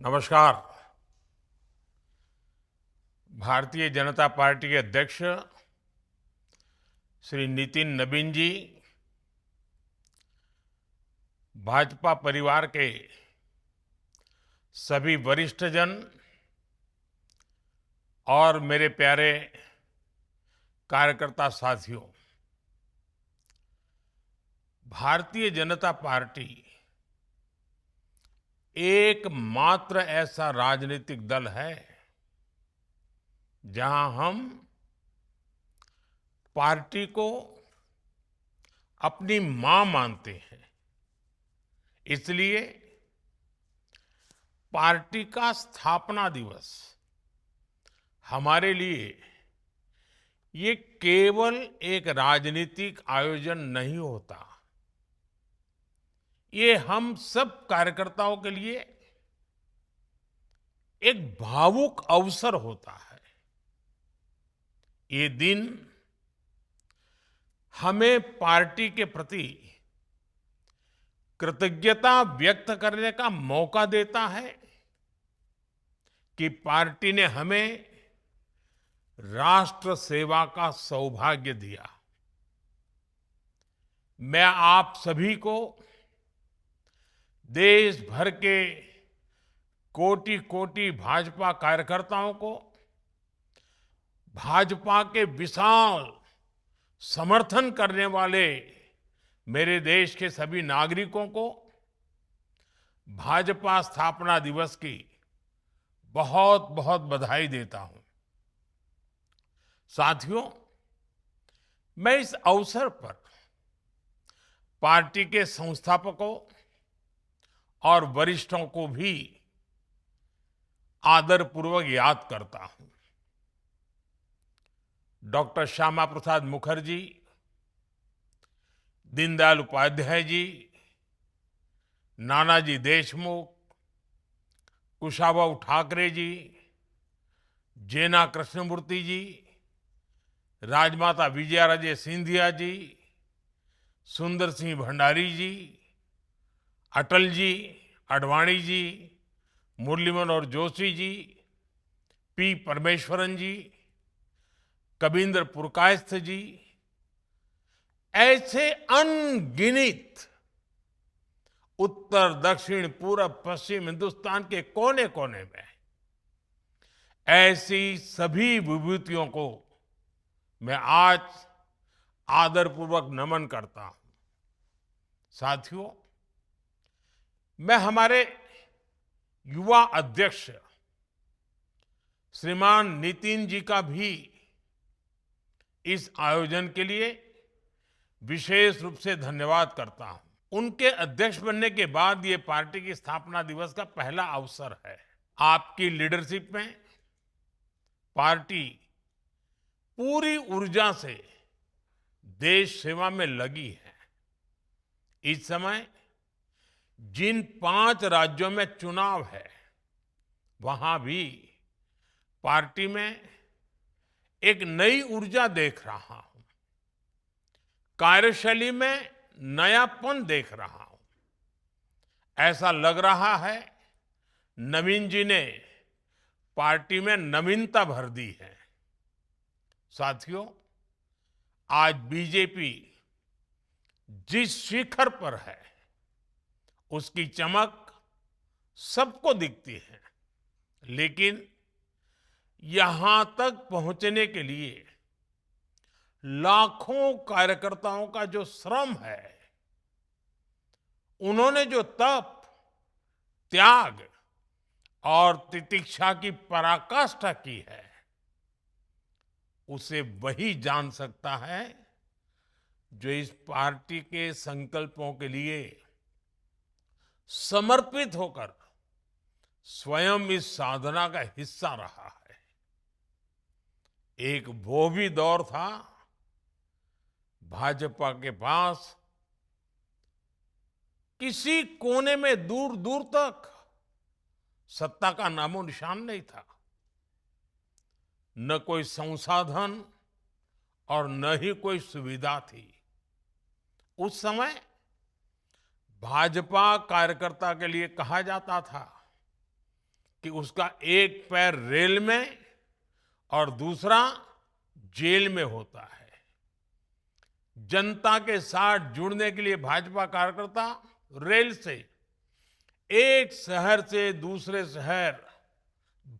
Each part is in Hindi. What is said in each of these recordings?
नमस्कार। भारतीय जनता पार्टी के अध्यक्ष श्री नितिन नबीन जी, भाजपा परिवार के सभी वरिष्ठजन और मेरे प्यारे कार्यकर्ता साथियों, भारतीय जनता पार्टी एकमात्र ऐसा राजनीतिक दल है जहां हम पार्टी को अपनी मां मानते हैं। इसलिए पार्टी का स्थापना दिवस हमारे लिए ये केवल एक राजनीतिक आयोजन नहीं होता, ये हम सब कार्यकर्ताओं के लिए एक भावुक अवसर होता है। ये दिन हमें पार्टी के प्रति कृतज्ञता व्यक्त करने का मौका देता है कि पार्टी ने हमें राष्ट्र सेवा का सौभाग्य दिया। मैं आप सभी को, देश भर के कोटि-कोटि भाजपा कार्यकर्ताओं को, भाजपा के विशाल समर्थन करने वाले मेरे देश के सभी नागरिकों को भाजपा स्थापना दिवस की बहुत बहुत बधाई देता हूं। साथियों, मैं इस अवसर पर पार्टी के संस्थापकों और वरिष्ठों को भी आदरपूर्वक याद करता हूं। डॉक्टर श्यामा प्रसाद मुखर्जी, दीनदयाल उपाध्याय जी, नानाजी देशमुख, कुशाभाऊ ठाकरे जी, जेना कृष्णमूर्ति जी, राजमाता विजयाराजे सिंधिया जी, सुंदर सिंह भंडारी जी, अटल जी, आडवाणी जी, मुरली मनोहर जोशी जी, पी परमेश्वरन जी, कबींद्र पुरकायस्थ जी, ऐसे अनगिनत उत्तर, दक्षिण, पूर्व, पश्चिम हिंदुस्तान के कोने कोने में ऐसी सभी विभूतियों को मैं आज आदरपूर्वक नमन करता हूं। साथियों, मैं हमारे युवा अध्यक्ष श्रीमान नितिन जी का भी इस आयोजन के लिए विशेष रूप से धन्यवाद करता हूं। उनके अध्यक्ष बनने के बाद ये पार्टी की स्थापना दिवस का पहला अवसर है। आपकी लीडरशिप में पार्टी पूरी ऊर्जा से देश सेवा में लगी है। इस समय जिन 5 राज्यों में चुनाव है, वहां भी पार्टी में एक नई ऊर्जा देख रहा हूं, कार्यशैली में नयापन देख रहा हूं। ऐसा लग रहा है नवीन जी ने पार्टी में नवीनता भर दी है। साथियों, आज बीजेपी जिस शिखर पर है, उसकी चमक सबको दिखती है, लेकिन यहां तक पहुंचने के लिए लाखों कार्यकर्ताओं का जो श्रम है, उन्होंने जो तप, त्याग और तितिक्षा की पराकाष्ठा की है, उसे वही जान सकता है जो इस पार्टी के संकल्पों के लिए समर्पित होकर स्वयं इस साधना का हिस्सा रहा है। एक वो भी दौर था, भाजपा के पास किसी कोने में दूर दूर तक सत्ता का नामो निशान नहीं था, न कोई संसाधन और न ही कोई सुविधा थी। उस समय भाजपा कार्यकर्ता के लिए कहा जाता था कि उसका एक पैर रेल में और दूसरा जेल में होता है। जनता के साथ जुड़ने के लिए भाजपा कार्यकर्ता रेल से एक शहर से दूसरे शहर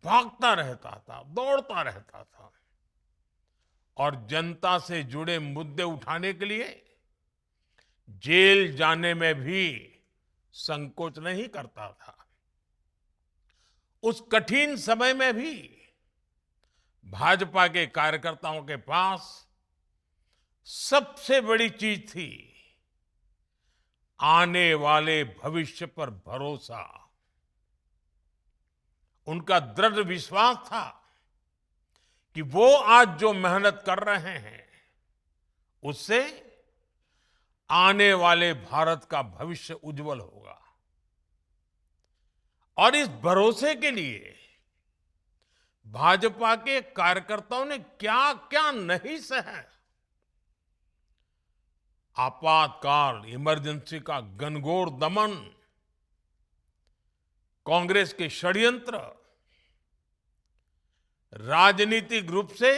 भागता रहता था, दौड़ता रहता था और जनता से जुड़े मुद्दे उठाने के लिए जेल जाने में भी संकोच नहीं करता था। उस कठिन समय में भी भाजपा के कार्यकर्ताओं के पास सबसे बड़ी चीज थी आने वाले भविष्य पर भरोसा। उनका दृढ़ विश्वास था कि वो आज जो मेहनत कर रहे हैं उससे आने वाले भारत का भविष्य उज्जवल होगा। और इस भरोसे के लिए भाजपा के कार्यकर्ताओं ने क्या क्या नहीं सहा। आपातकाल, इमरजेंसी का घनघोर दमन, कांग्रेस के षड्यंत्र, राजनीतिक रूप से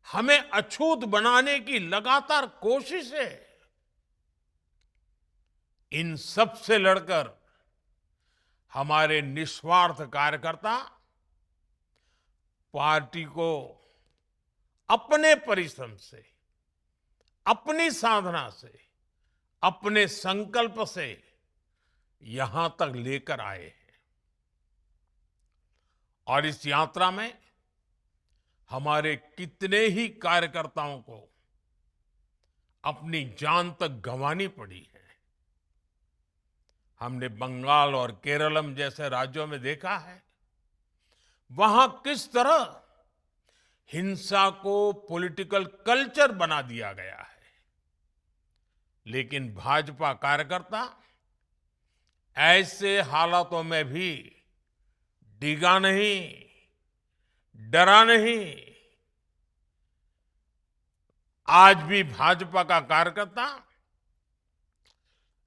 हमें अछूत बनाने की लगातार कोशिशें, इन सब से लड़कर हमारे निस्वार्थ कार्यकर्ता पार्टी को अपने परिश्रम से, अपनी साधना से, अपने संकल्प से यहां तक लेकर आए हैं। और इस यात्रा में हमारे कितने ही कार्यकर्ताओं को अपनी जान तक गंवानी पड़ी है। हमने बंगाल और केरलम जैसे राज्यों में देखा है वहां किस तरह हिंसा को पॉलिटिकल कल्चर बना दिया गया है। लेकिन भाजपा कार्यकर्ता ऐसे हालातों में भी डिगा नहीं, डरा नहीं। आज भी भाजपा का कार्यकर्ता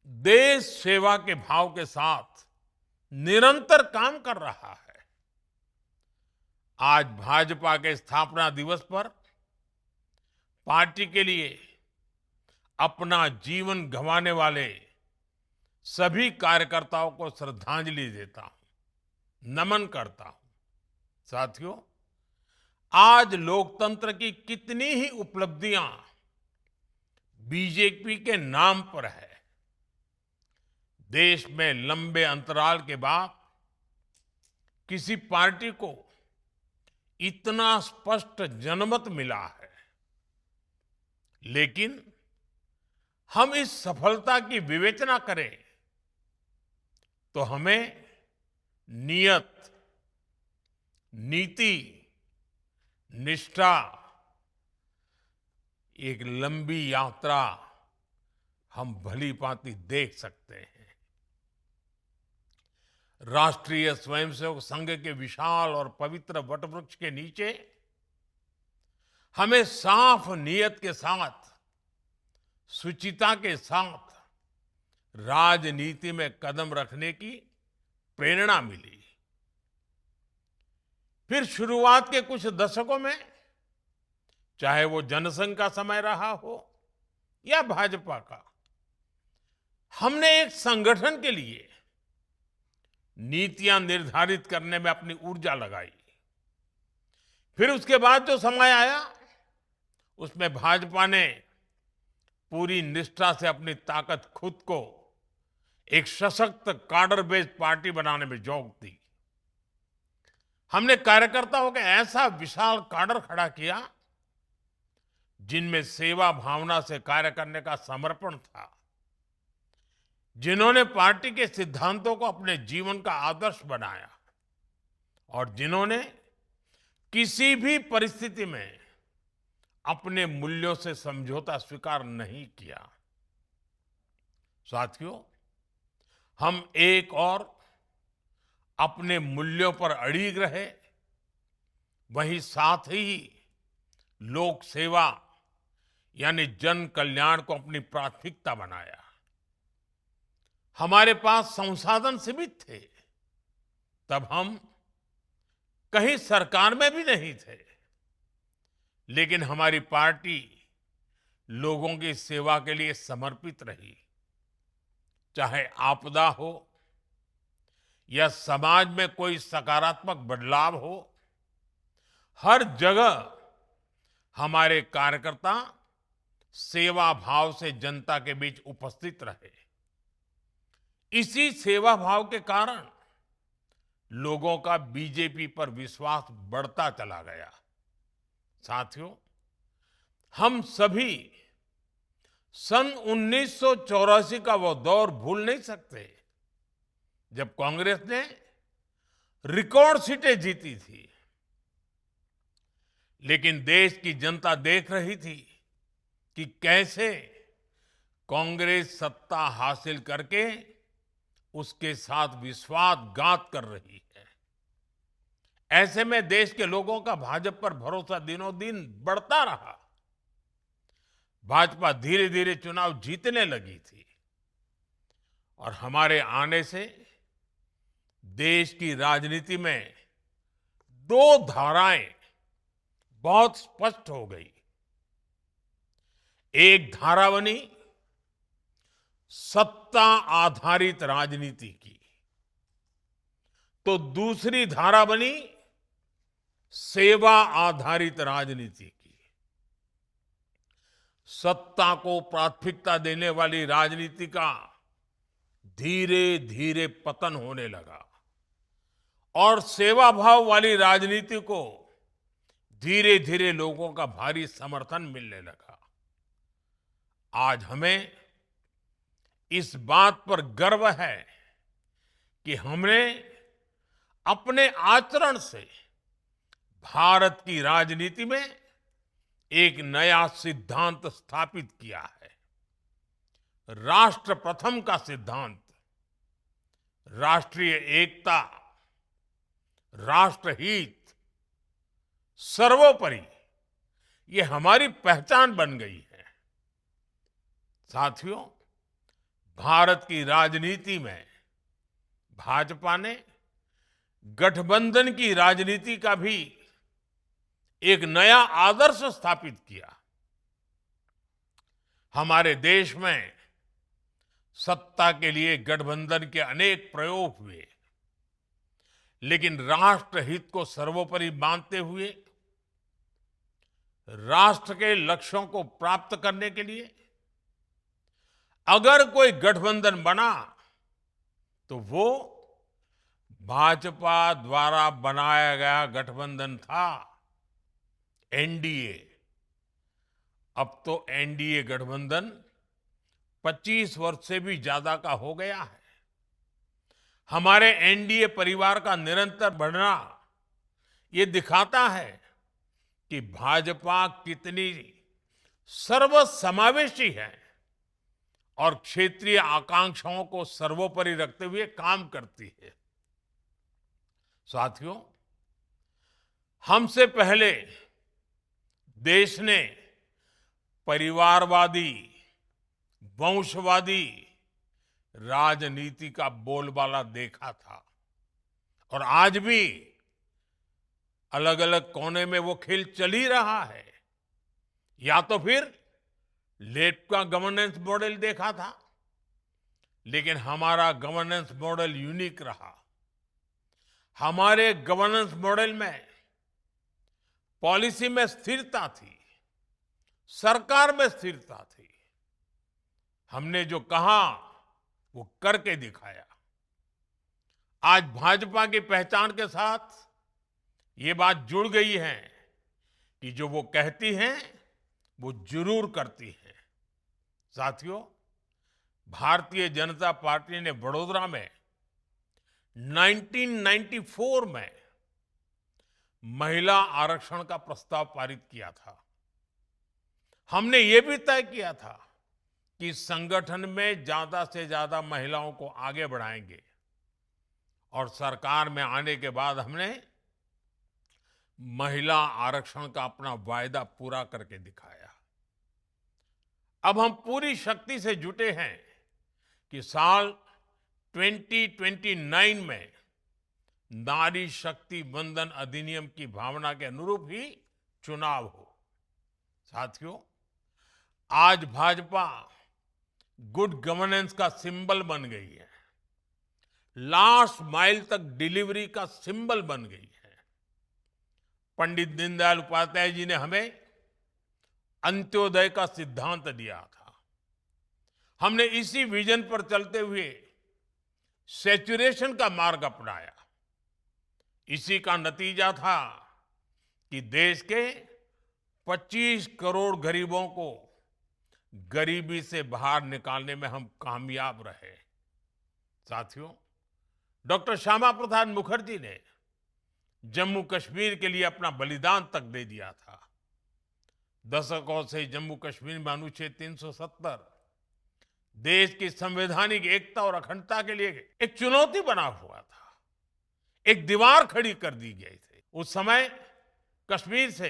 देश सेवा के भाव के साथ निरंतर काम कर रहा है। आज भाजपा के स्थापना दिवस पर पार्टी के लिए अपना जीवन गंवाने वाले सभी कार्यकर्ताओं को श्रद्धांजलि देता हूं, नमन करता हूं। साथियों, आज लोकतंत्र की कितनी ही उपलब्धियां बीजेपी के नाम पर है। देश में लंबे अंतराल के बाद किसी पार्टी को इतना स्पष्ट जनमत मिला है। लेकिन हम इस सफलता की विवेचना करें तो हमें नियत, नीति, निष्ठा, एक लंबी यात्रा हम भली भांति देख सकते हैं। राष्ट्रीय स्वयंसेवक संघ के विशाल और पवित्र वटवृक्ष के नीचे हमें साफ नियत के साथ, शुचिता के साथ राजनीति में कदम रखने की प्रेरणा मिली। फिर शुरुआत के कुछ दशकों में, चाहे वो जनसंघ का समय रहा हो या भाजपा का, हमने एक संगठन के लिए नीतियां निर्धारित करने में अपनी ऊर्जा लगाई। फिर उसके बाद जो समय आया उसमें भाजपा ने पूरी निष्ठा से अपनी ताकत खुद को एक सशक्त काडर बेस्ड पार्टी बनाने में झोंक दी। हमने कार्यकर्ताओं का ऐसा विशाल काडर खड़ा किया जिनमें सेवा भावना से कार्य करने का समर्पण था, जिन्होंने पार्टी के सिद्धांतों को अपने जीवन का आदर्श बनाया और जिन्होंने किसी भी परिस्थिति में अपने मूल्यों से समझौता स्वीकार नहीं किया। साथियों, हम एक और अपने मूल्यों पर अड़िग रहे, वहीं साथ ही लोक सेवा यानी जन कल्याण को अपनी प्राथमिकता बनाया। हमारे पास संसाधन सीमित थे, तब हम कहीं सरकार में भी नहीं थे, लेकिन हमारी पार्टी लोगों की सेवा के लिए समर्पित रही। चाहे आपदा हो या समाज में कोई सकारात्मक बदलाव हो, हर जगह हमारे कार्यकर्ता सेवा भाव से जनता के बीच उपस्थित रहे। इसी सेवा भाव के कारण लोगों का बीजेपी पर विश्वास बढ़ता चला गया। साथियों, हम सभी सन 1984 का वो दौर भूल नहीं सकते, जब कांग्रेस ने रिकॉर्ड सीटें जीती थी। लेकिन देश की जनता देख रही थी कि कैसे कांग्रेस सत्ता हासिल करके उसके साथ विश्वासघात कर रही है। ऐसे में देश के लोगों का भाजपा पर भरोसा दिनों दिन बढ़ता रहा। भाजपा धीरे धीरे चुनाव जीतने लगी थी और हमारे आने से देश की राजनीति में दो धाराएं बहुत स्पष्ट हो गई। एक धारा बनी सत्ता आधारित राजनीति की, तो दूसरी धारा बनी सेवा आधारित राजनीति की। सत्ता को प्राथमिकता देने वाली राजनीति का धीरे धीरे पतन होने लगा और सेवा भाव वाली राजनीति को धीरे धीरे लोगों का भारी समर्थन मिलने लगा। आज हमें इस बात पर गर्व है कि हमने अपने आचरण से भारत की राजनीति में एक नया सिद्धांत स्थापित किया है। राष्ट्र प्रथम का सिद्धांत, राष्ट्रीय एकता, राष्ट्रहित, सर्वोपरि, ये हमारी पहचान बन गई है। साथियों, भारत की राजनीति में भाजपा ने गठबंधन की राजनीति का भी एक नया आदर्श स्थापित किया। हमारे देश में सत्ता के लिए गठबंधन के अनेक प्रयोग हुए, लेकिन राष्ट्रहित को सर्वोपरि मानते हुए राष्ट्र के लक्ष्यों को प्राप्त करने के लिए अगर कोई गठबंधन बना तो वो भाजपा द्वारा बनाया गया गठबंधन था, एनडीए। अब तो एनडीए गठबंधन 25 वर्ष से भी ज्यादा का हो गया है। हमारे एनडीए परिवार का निरंतर बढ़ना ये दिखाता है कि भाजपा कितनी सर्वसमावेशी है और क्षेत्रीय आकांक्षाओं को सर्वोपरि रखते हुए काम करती है। साथियों, हमसे पहले देश ने परिवारवादी, वंशवादी राजनीति का बोलबाला देखा था और आज भी अलग अलग कोने में वो खेल चल ही रहा है। या तो फिर लेफ्ट का गवर्नेंस मॉडल देखा था, लेकिन हमारा गवर्नेंस मॉडल यूनिक रहा। हमारे गवर्नेंस मॉडल में पॉलिसी में स्थिरता थी, सरकार में स्थिरता थी। हमने जो कहा वो करके दिखाया। आज भाजपा की पहचान के साथ ये बात जुड़ गई है कि जो वो कहती हैं वो जरूर करती हैं। साथियों, भारतीय जनता पार्टी ने वडोदरा में 1994 में महिला आरक्षण का प्रस्ताव पारित किया था। हमने ये भी तय किया था कि संगठन में ज्यादा से ज्यादा महिलाओं को आगे बढ़ाएंगे और सरकार में आने के बाद हमने महिला आरक्षण का अपना वायदा पूरा करके दिखाया। अब हम पूरी शक्ति से जुटे हैं कि साल 2029 में नारी शक्ति वंदन अधिनियम की भावना के अनुरूप ही चुनाव हो। साथियों, आज भाजपा गुड गवर्नेंस का सिंबल बन गई है, लास्ट माइल तक डिलीवरी का सिंबल बन गई है। पंडित दीनदयाल उपाध्याय जी ने हमें अंत्योदय का सिद्धांत दिया था। हमने इसी विजन पर चलते हुए सैचुरेशन का मार्ग अपनाया। इसी का नतीजा था कि देश के 25 करोड़ गरीबों को गरीबी से बाहर निकालने में हम कामयाब रहे। साथियों, डॉक्टर श्यामा प्रसाद मुखर्जी ने जम्मू कश्मीर के लिए अपना बलिदान तक दे दिया था। दशकों से जम्मू कश्मीर में अनुच्छेद 370 देश की संवैधानिक एकता और अखंडता के लिए एक चुनौती बना हुआ था, एक दीवार खड़ी कर दी गई थी। उस समय कश्मीर से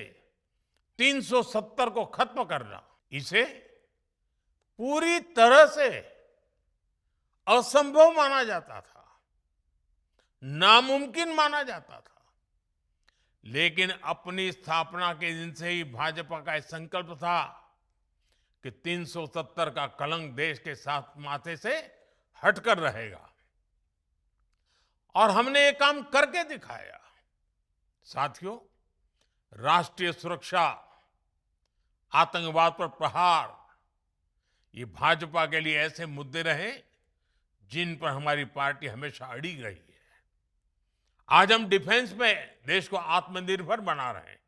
370 को खत्म करना, इसे पूरी तरह से असंभव माना जाता था, नामुमकिन माना जाता था। लेकिन अपनी स्थापना के दिन से ही भाजपा का यह संकल्प था कि 370 का कलंक देश के साथ माथे से हटकर रहेगा, और हमने ये काम करके दिखाया। साथियों, राष्ट्रीय सुरक्षा, आतंकवाद पर प्रहार, ये भाजपा के लिए ऐसे मुद्दे रहे जिन पर हमारी पार्टी हमेशा अड़ी रही है। आज हम डिफेंस में देश को आत्मनिर्भर बना रहे हैं,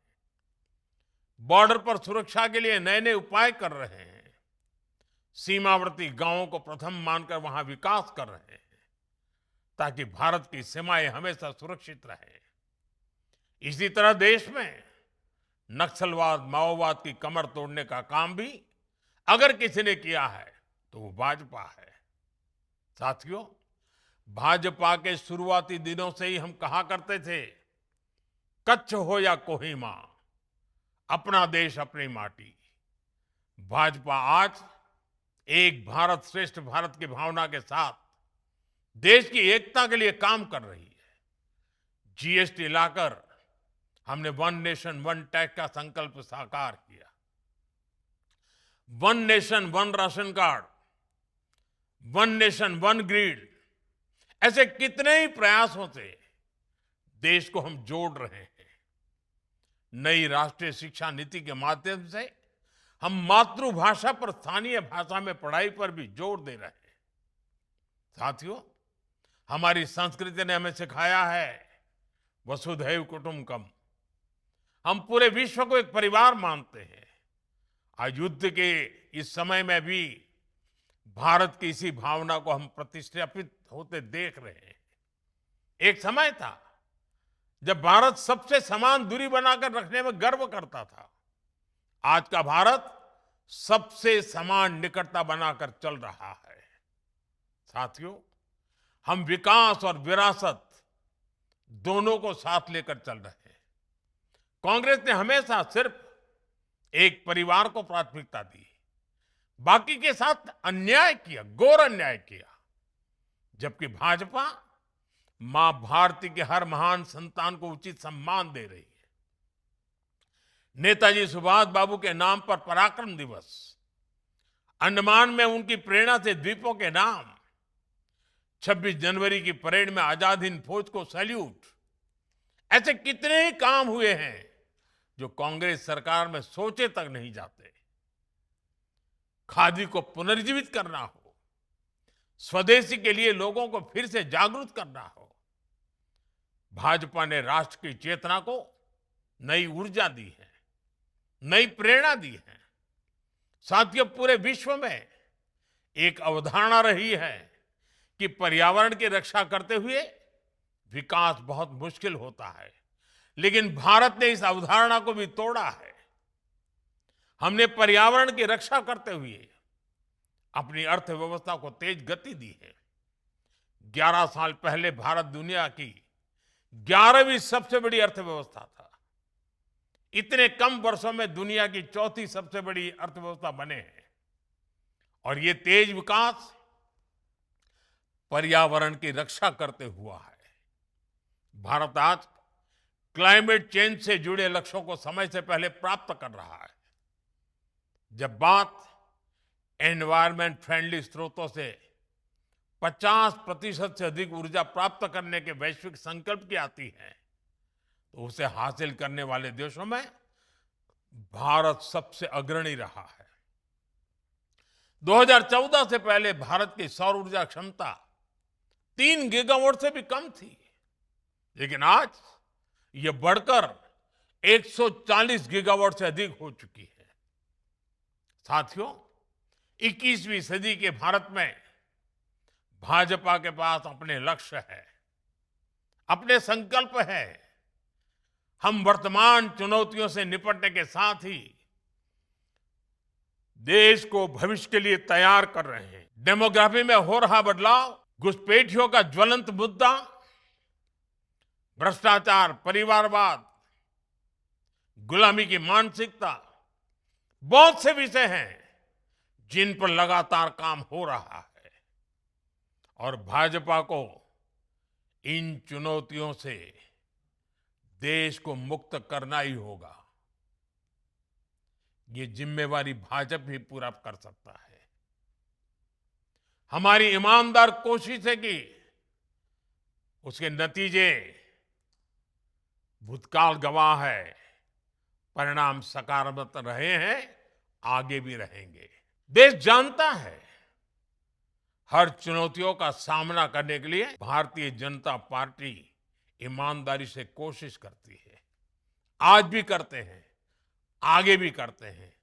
बॉर्डर पर सुरक्षा के लिए नए नए उपाय कर रहे हैं, सीमावर्ती गांवों को प्रथम मानकर वहां विकास कर रहे हैं ताकि भारत की सीमाएं हमेशा सुरक्षित रहें। इसी तरह देश में नक्सलवाद, माओवाद की कमर तोड़ने का काम भी अगर किसी ने किया है तो वो भाजपा है। साथियों, भाजपा के शुरुआती दिनों से ही हम कहा करते थे, कच्छ हो या कोहिमा, अपना देश अपनी माटी। भाजपा आज एक भारत श्रेष्ठ भारत की भावना के साथ देश की एकता के लिए काम कर रही है। जीएसटी लाकर हमने वन नेशन वन टैक्स का संकल्प साकार किया। One nation one ration card, one nation one grid, ऐसे कितने ही प्रयासों से देश को हम जोड़ रहे हैं। नई राष्ट्रीय शिक्षा नीति के माध्यम से हम मातृभाषा पर स्थानीय भाषा में पढ़ाई पर भी जोर दे रहे हैं। साथियों, हमारी संस्कृति ने हमें सिखाया है वसुधैव कुटुंबकम। हम पूरे विश्व को एक परिवार मानते हैं। आज युद्ध के इस समय में भी भारत की इसी भावना को हम प्रतिष्ठापित होते देख रहे हैं। एक समय था जब भारत सबसे समान दूरी बनाकर रखने में गर्व करता था। आज का भारत सबसे समान निकटता बनाकर चल रहा है। साथियों, हम विकास और विरासत दोनों को साथ लेकर चल रहे हैं। कांग्रेस ने हमेशा सिर्फ एक परिवार को प्राथमिकता दी, बाकी के साथ अन्याय किया, घोर अन्याय किया। जबकि भाजपा मां भारती के हर महान संतान को उचित सम्मान दे रही है। नेताजी सुभाष बाबू के नाम पर पराक्रम दिवस, अंडमान में उनकी प्रेरणा से द्वीपों के नाम, 26 जनवरी की परेड में आजाद हिंद फौज को सैल्यूट, ऐसे कितने ही काम हुए हैं जो कांग्रेस सरकार में सोचे तक नहीं जाते। खादी को पुनर्जीवित करना हो, स्वदेशी के लिए लोगों को फिर से जागरूक करना हो, भाजपा ने राष्ट्र की चेतना को नई ऊर्जा दी है, नई प्रेरणा दी है। साथियों, पूरे विश्व में एक अवधारणा रही है कि पर्यावरण की रक्षा करते हुए विकास बहुत मुश्किल होता है, लेकिन भारत ने इस अवधारणा को भी तोड़ा है। हमने पर्यावरण की रक्षा करते हुए अपनी अर्थव्यवस्था को तेज गति दी है। 11 साल पहले भारत दुनिया की 11वीं सबसे बड़ी अर्थव्यवस्था था। इतने कम वर्षों में दुनिया की चौथी सबसे बड़ी अर्थव्यवस्था बने हैं। और ये तेज विकास पर्यावरण की रक्षा करते हुआ है। भारत आज क्लाइमेट चेंज से जुड़े लक्ष्यों को समय से पहले प्राप्त कर रहा है। जब बात एनवायरमेंट फ्रेंडली स्रोतों से 50% से अधिक ऊर्जा प्राप्त करने के वैश्विक संकल्प की आती है, तो उसे हासिल करने वाले देशों में भारत सबसे अग्रणी रहा है। 2014 से पहले भारत की सौर ऊर्जा क्षमता 3 गीगावाट से भी कम थी, लेकिन आज यह बढ़कर 140 गीगावाट से अधिक हो चुकी है। साथियों, 21वीं सदी के भारत में भाजपा के पास अपने लक्ष्य है, अपने संकल्प है। हम वर्तमान चुनौतियों से निपटने के साथ ही देश को भविष्य के लिए तैयार कर रहे हैं। डेमोग्राफी में हो रहा बदलाव, घुसपैठियों का ज्वलंत मुद्दा, भ्रष्टाचार, परिवारवाद, गुलामी की मानसिकता, बहुत से विषय हैं जिन पर लगातार काम हो रहा है और भाजपा को इन चुनौतियों से देश को मुक्त करना ही होगा। ये जिम्मेवारी भाजपा ही पूरा कर सकता है। हमारी ईमानदार कोशिश है कि उसके नतीजे भूतकाल गवाह है, परिणाम सकारात्मक रहे हैं, आगे भी रहेंगे। देश जानता है हर चुनौतियों का सामना करने के लिए भारतीय जनता पार्टी ईमानदारी से कोशिश करती है। आज भी करते हैं, आगे भी करते हैं।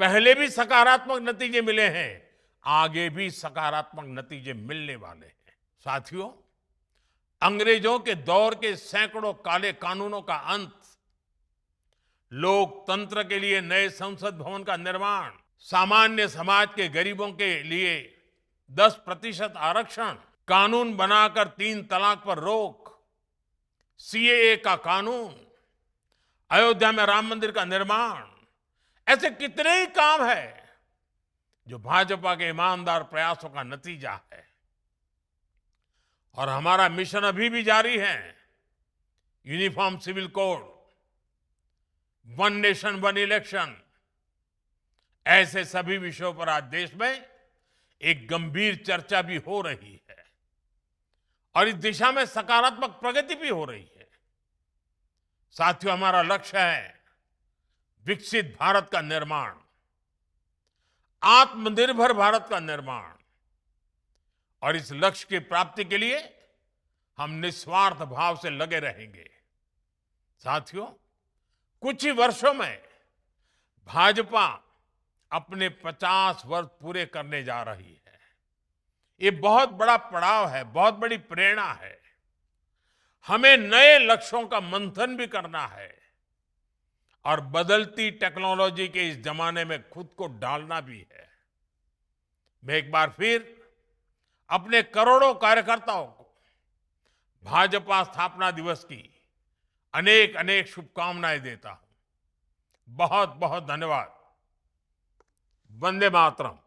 पहले भी सकारात्मक नतीजे मिले हैं, आगे भी सकारात्मक नतीजे मिलने वाले हैं। साथियों, अंग्रेजों के दौर के सैकड़ों काले कानूनों का अंत, लोकतंत्र के लिए नए संसद भवन का निर्माण, सामान्य समाज के गरीबों के लिए 10% आरक्षण, कानून बनाकर 3 तलाक पर रोक, सीएए का कानून, अयोध्या में राम मंदिर का निर्माण, ऐसे कितने ही काम है जो भाजपा के ईमानदार प्रयासों का नतीजा है। और हमारा मिशन अभी भी जारी है। Uniform civil code, one nation one election, ऐसे सभी विषयों पर आज देश में एक गंभीर चर्चा भी हो रही है और इस दिशा में सकारात्मक प्रगति भी हो रही है। साथियों, हमारा लक्ष्य है विकसित भारत का निर्माण, आत्मनिर्भर भारत का निर्माण, और इस लक्ष्य की प्राप्ति के लिए हम निस्वार्थ भाव से लगे रहेंगे। साथियों, कुछ ही वर्षों में भाजपा अपने 50 वर्ष पूरे करने जा रही है। ये बहुत बड़ा पड़ाव है, बहुत बड़ी प्रेरणा है। हमें नए लक्ष्यों का मंथन भी करना है और बदलती टेक्नोलॉजी के इस जमाने में खुद को डालना भी है। मैं एक बार फिर अपने करोड़ों कार्यकर्ताओं को भाजपा स्थापना दिवस की अनेक अनेक शुभकामनाएं देता हूं। बहुत बहुत धन्यवाद। वंदे मातरम।